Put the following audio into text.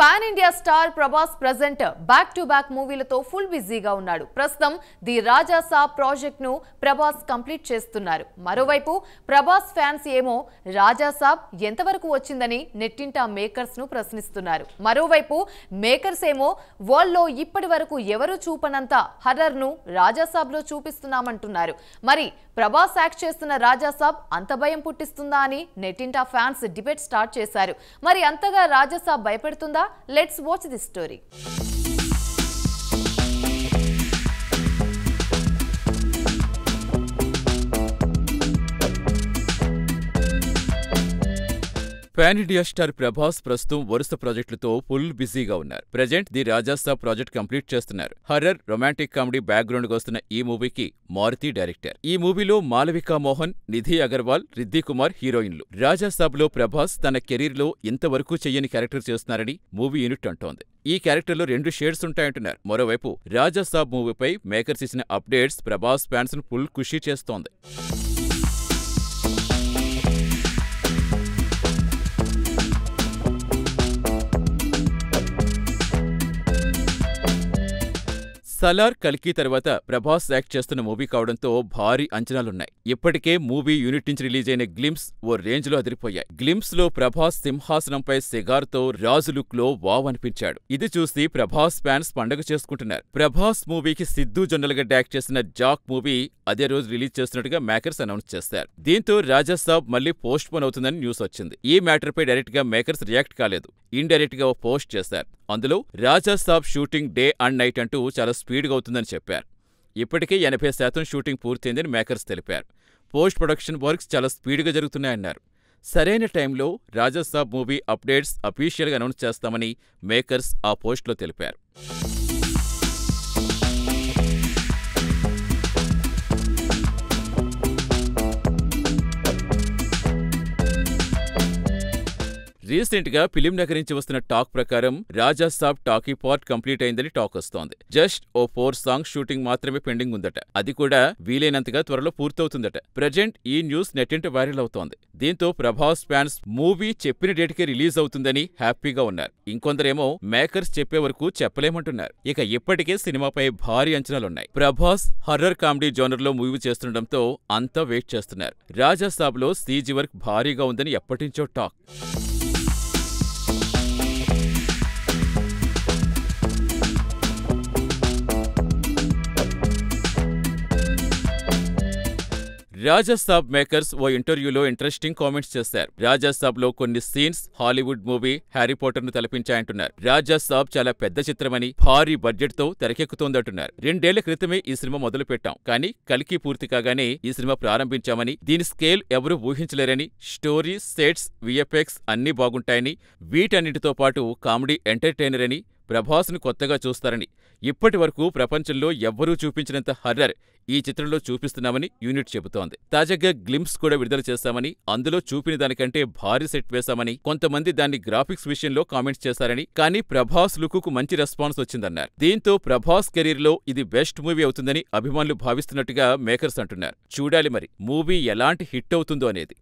Pan India star Prabhas present back to back మూవీలతో full బిజీగా ఉన్నాడు. ప్రస్తుతం ది రాజా సాబ్ ప్రాజెక్ట్ ను ప్రభాస్ కంప్లీట్ చేస్తున్నారు. మరోవైపు ప్రభాస్ ఫ్యాన్స్ ఏమో రాజా సాబ్ ఎంతవరకు వచ్చిందని నెట్టింట మేకర్స్ ను ప్రశ్నిస్తున్నారు. మరోవైపు మేకర్స్ ఏమో వరల్డ్ లో ఇప్పటివరకు ఎవరు చూపనంత హర్రర్ ను రాజా సాబ్ లో చూపిస్తున్నామంటున్నారు. మరి ప్రభాస్ యాక్ట్ చేస్తున్న రాజా సాబ్ అంత భయం పుట్టిస్తుందా అని నెట్టింట ఫ్యాన్స్ డిబేట్ స్టార్ట్ చేశారు. మరి అంతగా రాజా సాబ్ భయపెడుతుందా? Let's watch this story. Pan India star Prabhas ప్రస్తుతం వరుస ప్రాజెక్టులతో ఫుల్ బిజీగా ఉన్నారు. Present the Raja Saab project complete చేస్తున్నారు. హర్రర్ రొమాంటిక్ కామెడీ బ్యాక్గ్రౌండ్ గా వస్తున్న ఈ మూవీకి మారుతి డైరెక్టర్. ఈ మూవీలో మాలవికా మోహన్, నిధి అగర్వాల్, రిద్ది కుమార్ హీరోయిన్లు. రాజా సాబ్ లో ప్రభాస్ తన కెరీర్ లో ఇంతవరకు చెయ్యని క్యారెక్టర్ చేస్తున్నారని మూవీ యూనిట్ అంటోంది. ఈ క్యారెక్టర్ లో 2 షేడ్స్ ఉంటాయంటున్నారు. మరోవైపు రాజా సాబ్ మూవీపై మేకర్స్ ఇచ్చిన అప్డేట్స్ ప్రభాస్ ఫ్యాన్స్ ను ఫుల్ ఖుషీ చేస్తోంది. సలార్, కల్కి తర్వాత ప్రభాస్ యాక్ట్ చేస్తున్న మూవీ కావడంతో భారీ అంచనాలున్నాయి. ఇప్పటికే మూవీ యూనిట్ నుంచి రిలీజ్ అయిన గ్లింప్స్ ఓ రేంజ్ లో అదిరిపోయాయి. గ్లింప్స్ లో ప్రభాస్ సింహాసనంపై సిగార్తో రాజు లుక్ లో వావ్ అనిపించాడు. ఇది చూసి ప్రభాస్ ఫ్యాన్స్ పండగ చేసుకుంటున్నారు. ప్రభాస్ మూవీకి సిద్ధు జొన్నలగడ్డ యాక్ట్ చేసిన జాక్ మూవీ అదే రోజు రిలీజ్ చేస్తున్నట్టుగా మేకర్స్ అనౌన్స్ చేశారు. దీంతో రాజా సాబ్ మళ్లీ పోస్ట్ పోన్ అవుతుందని న్యూస్ వచ్చింది. ఈ మ్యాటర్ పై డైరెక్ట్ గా మేకర్స్ రియాక్ట్ కాలేదు. ఇండైరెక్ట్ గా ఓ పోస్ట్ చేశారు. అందులో రాజా సాబ్ షూటింగ్ డే అండ్ నైట్ అంటూ చాలా స్పీడ్గా అవుతుందని చెప్పారు. ఇప్పటికే 80% షూటింగ్ పూర్తయిందని మేకర్స్ తెలిపారు. పోస్ట్ ప్రొడక్షన్ వర్క్స్ చాలా స్పీడ్గా జరుగుతున్నాయన్నారు. సరైన టైంలో రాజా సాబ్ మూవీ అప్డేట్స్ అఫీషియల్గా అనౌన్స్ చేస్తామని మేకర్స్ ఆ పోస్ట్లో తెలిపారు. రీసెంట్ గా ఫిలిం నగర్ నుంచి వస్తున్న టాక్ ప్రకారం రాజా సాబ్ టాకీ పార్ట్ కంప్లీట్ అయిందని టాక్ వస్తోంది. జస్ట్ ఓ 4 సాంగ్స్ షూటింగ్ మాత్రమే పెండింగ్ ఉందట. అది కూడా వీలైనంతగా త్వరలో పూర్తవుతుందట. ప్రజెంట్ ఈ న్యూస్ నెట్టింట వైరల్ అవుతోంది. దీంతో ప్రభాస్ ఫ్యాన్స్ మూవీ చెప్పిన డేట్కే రిలీజ్ అవుతుందని హ్యాపీగా ఉన్నారు. ఇంకొందరేమో మేకర్స్ చెప్పే వరకు చెప్పలేమంటున్నారు. ఇక ఇప్పటికే సినిమాపై భారీ అంచనాలున్నాయి. ప్రభాస్ హర్రర్ కామెడీ జోనర్ లో మూవీ చేస్తుండటంతో అంతా వెయిట్ చేస్తున్నారు. రాజా సాబ్ లో సీజీ వర్క్ భారీగా ఉందని ఎప్పటించో టాక్. రాజా సాబ్ మేకర్స్ ఓ ఇంటర్వ్యూలో ఇంట్రెస్టింగ్ కామెంట్స్ చేశారు. రాజా సాబ్ లో కొన్ని scenes Hollywood movie Harry Potter ను తలపించాయంటున్నారు. రాజా సాబ్ చాలా పెద్ద చిత్రమని, భారీ బడ్జెట్ తో తెరకెక్కుతోందంటున్నారు. 2 ఏళ్ల క్రితమే ఈ సినిమా మొదలు పెట్టాం, కానీ కల్కి పూర్తి కాగానే ఈ సినిమా ప్రారంభించామని, దీని స్కేల్ ఎవరూ ఊహించలేరని, స్టోరీ, సెట్స్, విఎఫ్ఎక్స్ అన్నీ బాగుంటాయని, వీటన్నిటితో పాటు కామెడీ ఎంటర్టైనర్ అని, ప్రభాస్ను కొత్తగా చూస్తారని, ఇప్పటి వరకు ప్రపంచంలో ఎవ్వరూ చూపించినంత హర్రర్ ఈ చిత్రంలో చూపిస్తున్నామని యూనిట్ చెబుతోంది. తాజాగా గ్లింప్స్ కూడా విడుదల చేశామని, అందులో చూపిన దానికంటే భారీ సెట్ వేశామని, కొంతమంది దాన్ని గ్రాఫిక్స్ విషయంలో కామెంట్స్ చేశారని, కానీ ప్రభాస్ లుక్కు మంచి రెస్పాన్స్ వచ్చిందన్నారు. దీంతో ప్రభాస్ కెరీర్ లో ఇది బెస్ట్ మూవీ అవుతుందని అభిమానులు భావిస్తున్నట్టుగా మేకర్స్ అంటున్నారు. చూడాలి మరి మూవీ ఎలాంటి హిట్ అవుతుందో అనేది.